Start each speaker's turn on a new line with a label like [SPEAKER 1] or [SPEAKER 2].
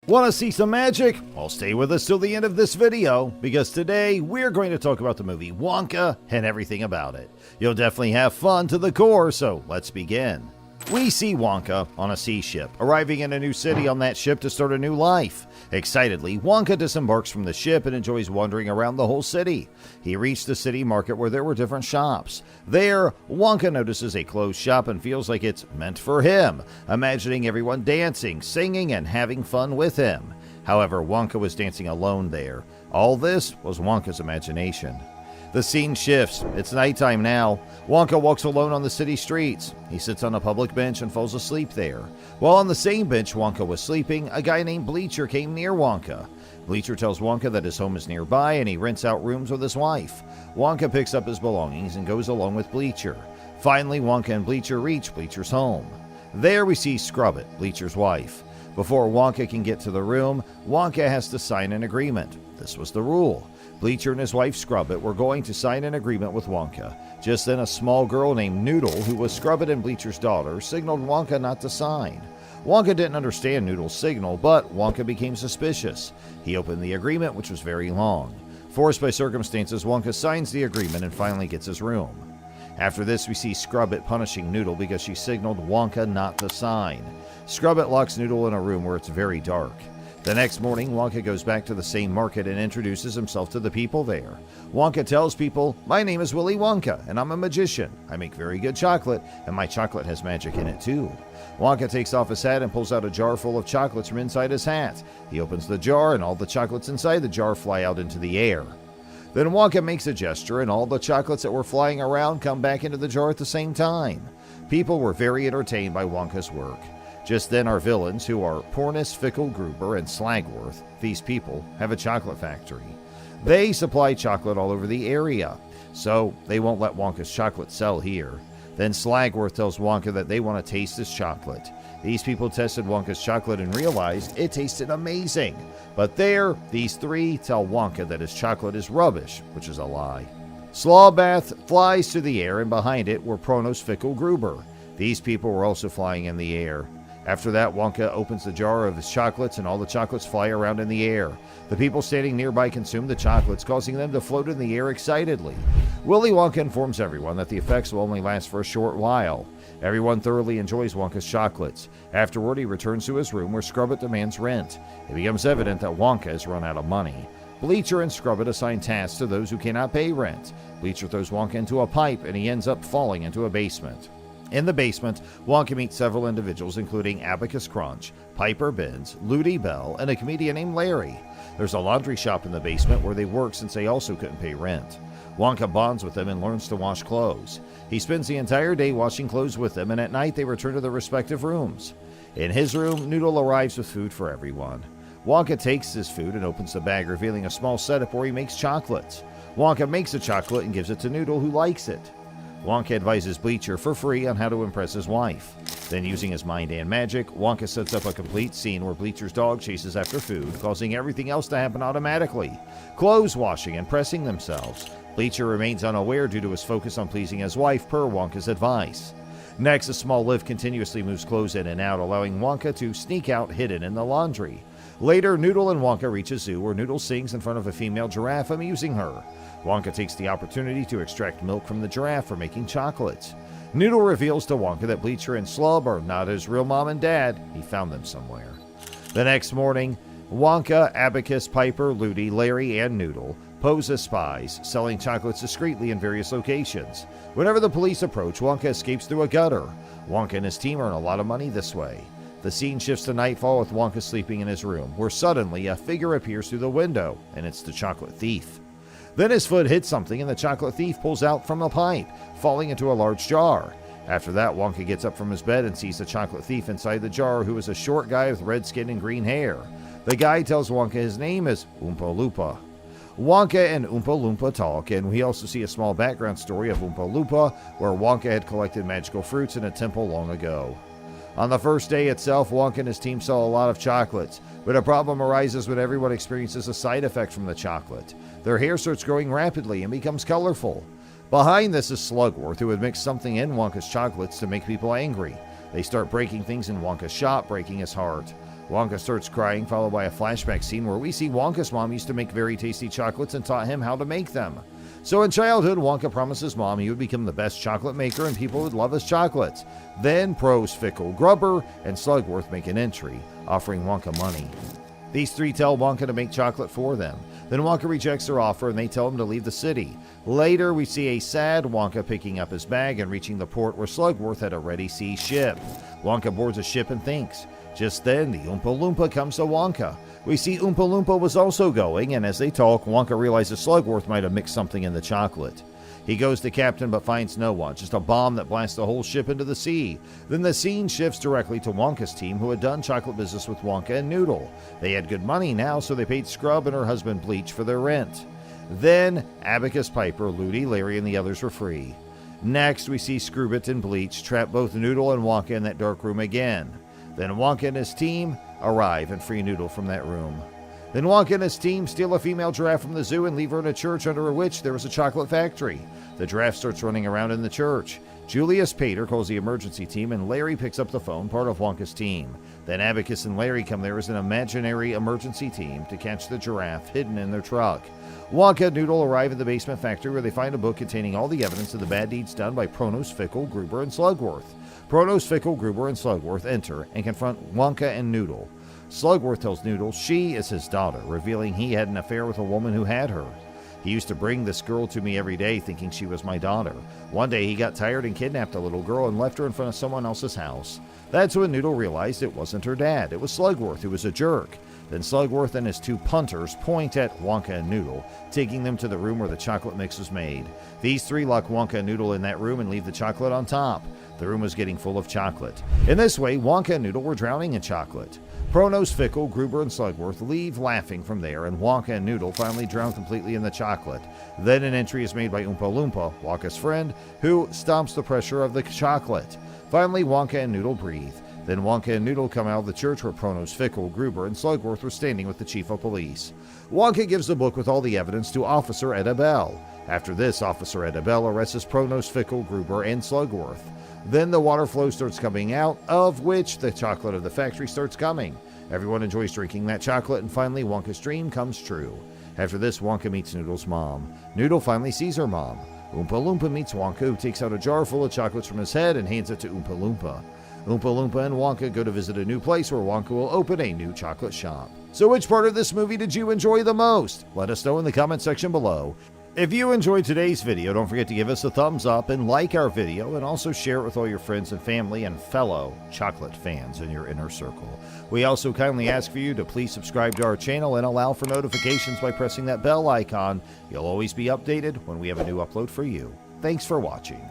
[SPEAKER 1] Want to see some magic? Well, stay with us till the end of this video, because today we're going to talk about the movie Wonka and everything about it. You'll definitely have fun to the core, so let's begin. We see Wonka on a sea ship, arriving in a new city on that ship to start a new life. Excitedly, Wonka disembarks from the ship and enjoys wandering around the whole city. He reached the city market where there were different shops. There, Wonka notices a closed shop and feels like it's meant for him, imagining everyone dancing, singing, and having fun with him. However, Wonka was dancing alone there. All this was Wonka's imagination. The scene shifts. It's nighttime now. Wonka walks alone on the city streets. He sits on a public bench and falls asleep there. While on the same bench Wonka was sleeping, a guy named Bleacher came near Wonka. Bleacher tells Wonka that his home is nearby and he rents out rooms with his wife. Wonka picks up his belongings and goes along with Bleacher. Finally, Wonka and Bleacher reach Bleacher's home. There we see Scrubbit, Bleacher's wife. Before Wonka can get to the room, Wonka has to sign an agreement. This was the rule. Bleacher and his wife Scrubbit were going to sign an agreement with Wonka. Just then a small girl named Noodle, who was Scrubbit and Bleacher's daughter, signaled Wonka not to sign. Wonka didn't understand Noodle's signal, but Wonka became suspicious. He opened the agreement, which was very long. Forced by circumstances, Wonka signs the agreement and finally gets his room. After this, we see Scrubbit punishing Noodle because she signaled Wonka not to sign. Scrubbit locks Noodle in a room where it's very dark. The next morning, Wonka goes back to the same market and introduces himself to the people there. Wonka tells people, "My name is Willy Wonka, and I'm a magician. I make very good chocolate, and my chocolate has magic in it too." Wonka takes off his hat and pulls out a jar full of chocolates from inside his hat. He opens the jar, and all the chocolates inside the jar fly out into the air. Then Wonka makes a gesture, and all the chocolates that were flying around come back into the jar at the same time. People were very entertained by Wonka's work. Just then our villains, who are Pornis, Fickelgruber, and Slagworth, these people, have a chocolate factory. They supply chocolate all over the area, so they won't let Wonka's chocolate sell here. Then Slagworth tells Wonka that they want to taste his chocolate. These people tested Wonka's chocolate and realized it tasted amazing. But there, these three tell Wonka that his chocolate is rubbish, which is a lie. Slawbath flies to the air, and behind it were Pronos Fickelgruber. These people were also flying in the air. After that, Wonka opens the jar of his chocolates and all the chocolates fly around in the air. The people standing nearby consume the chocolates, causing them to float in the air excitedly. Willy Wonka informs everyone that the effects will only last for a short while. Everyone thoroughly enjoys Wonka's chocolates. Afterward, he returns to his room where Scrubbit demands rent. It becomes evident that Wonka has run out of money. Bleacher and Scrubbit assign tasks to those who cannot pay rent. Bleacher throws Wonka into a pipe and he ends up falling into a basement. In the basement, Wonka meets several individuals including Abacus Crunch, Piper Benz, Ludi Bell, and a comedian named Larry. There's a laundry shop in the basement where they work since they also couldn't pay rent. Wonka bonds with them and learns to wash clothes. He spends the entire day washing clothes with them, and at night they return to their respective rooms. In his room, Noodle arrives with food for everyone. Wonka takes his food and opens the bag, revealing a small setup where he makes chocolates. Wonka makes a chocolate and gives it to Noodle, who likes it. Wonka advises Bleacher for free on how to impress his wife. Then, using his mind and magic, Wonka sets up a complete scene where Bleacher's dog chases after food, causing everything else to happen automatically. Clothes washing and pressing themselves. Bleacher remains unaware due to his focus on pleasing his wife per Wonka's advice. Next, a small lift continuously moves clothes in and out, allowing Wonka to sneak out hidden in the laundry. Later, Noodle and Wonka reach a zoo where Noodle sings in front of a female giraffe, amusing her. Wonka takes the opportunity to extract milk from the giraffe for making chocolates. Noodle reveals to Wonka that Bleacher and Slub are not his real mom and dad. He found them somewhere. The next morning, Wonka, Abacus, Piper, Ludi, Larry, and Noodle pose as spies, selling chocolates discreetly in various locations. Whenever the police approach, Wonka escapes through a gutter. Wonka and his team earn a lot of money this way. The scene shifts to nightfall with Wonka sleeping in his room, where suddenly a figure appears through the window, and it's the chocolate thief. Then his foot hits something and the chocolate thief pulls out from a pipe, falling into a large jar. After that, Wonka gets up from his bed and sees the chocolate thief inside the jar, who is a short guy with red skin and green hair. The guy tells Wonka his name is Oompa Loompa. Wonka and Oompa Loompa talk, and we also see a small background story of Oompa Loompa, where Wonka had collected magical fruits in a temple long ago. On the first day itself, Wonka and his team sell a lot of chocolates, but a problem arises when everyone experiences a side effect from the chocolate. Their hair starts growing rapidly and becomes colorful. Behind this is Slugworth, who had mixed something in Wonka's chocolates to make people angry. They start breaking things in Wonka's shop, breaking his heart. Wonka starts crying, followed by a flashback scene where we see Wonka's mom used to make very tasty chocolates and taught him how to make them. So in childhood, Wonka promises Mom he would become the best chocolate maker and people would love his chocolates. Then pros Fickle, Grubber, and Slugworth make an entry, offering Wonka money. These three tell Wonka to make chocolate for them. Then Wonka rejects their offer and they tell him to leave the city. Later, we see a sad Wonka picking up his bag and reaching the port where Slugworth had already seized ship. Wonka boards a ship and thinks. Just then, the Oompa Loompa comes to Wonka. We see Oompa Loompa was also going, and as they talk, Wonka realizes Slugworth might have mixed something in the chocolate. He goes to Captain but finds no one, just a bomb that blasts the whole ship into the sea. Then the scene shifts directly to Wonka's team, who had done chocolate business with Wonka and Noodle. They had good money now, so they paid Scrub and her husband Bleach for their rent. Then Abacus, Piper, Ludi, Larry, and the others were free. Next, we see Screwbit and Bleach trap both Noodle and Wonka in that dark room again. Then Wonka and his team arrive and free Noodle from that room. Then Wonka and his team steal a female giraffe from the zoo and leave her in a church under which there was a chocolate factory. The giraffe starts running around in the church. Julius Pater calls the emergency team and Larry picks up the phone, part of Wonka's team. Then Abacus and Larry come there as an imaginary emergency team to catch the giraffe hidden in their truck. Wonka and Noodle arrive at the basement factory where they find a book containing all the evidence of the bad deeds done by Pronos, Fickle, Gruber, and Slugworth. Pronos, Fickle, Gruber, and Slugworth enter and confront Wonka and Noodle. Slugworth tells Noodle she is his daughter, revealing he had an affair with a woman who had her. He used to bring this girl to me every day thinking she was my daughter. One day he got tired and kidnapped a little girl and left her in front of someone else's house. That's when Noodle realized it wasn't her dad. It was Slugworth, who was a jerk. Then Slugworth and his two punters point at Wonka and Noodle, taking them to the room where the chocolate mix was made. These three lock Wonka and Noodle in that room and leave the chocolate on top. The room was getting full of chocolate. In this way, Wonka and Noodle were drowning in chocolate. Pronos, Fickle, Gruber, and Slugworth leave laughing from there, and Wonka and Noodle finally drown completely in the chocolate. Then an entry is made by Oompa Loompa, Wonka's friend, who stomps the pressure of the chocolate. Finally, Wonka and Noodle breathe. Then Wonka and Noodle come out of the church where Pronos, Fickle, Gruber, and Slugworth were standing with the chief of police. Wonka gives the book with all the evidence to Officer Etta Bell. After this, Officer Etta Bell arrests Pronos, Fickle, Gruber, and Slugworth. Then the water flow starts coming out, of which the chocolate of the factory starts coming. Everyone enjoys drinking that chocolate, and finally Wonka's dream comes true. After this, Wonka meets Noodle's mom. Noodle finally sees her mom. Oompa Loompa meets Wonka, who takes out a jar full of chocolates from his head and hands it to Oompa Loompa. Oompa Loompa and Wonka go to visit a new place where Wonka will open a new chocolate shop. So which part of this movie did you enjoy the most? Let us know in the comment section below. If you enjoyed today's video, don't forget to give us a thumbs up and like our video, and also share it with all your friends and family and fellow chocolate fans in your inner circle. We also kindly ask for you to please subscribe to our channel and allow for notifications by pressing that bell icon. You'll always be updated when we have a new upload for you. Thanks for watching.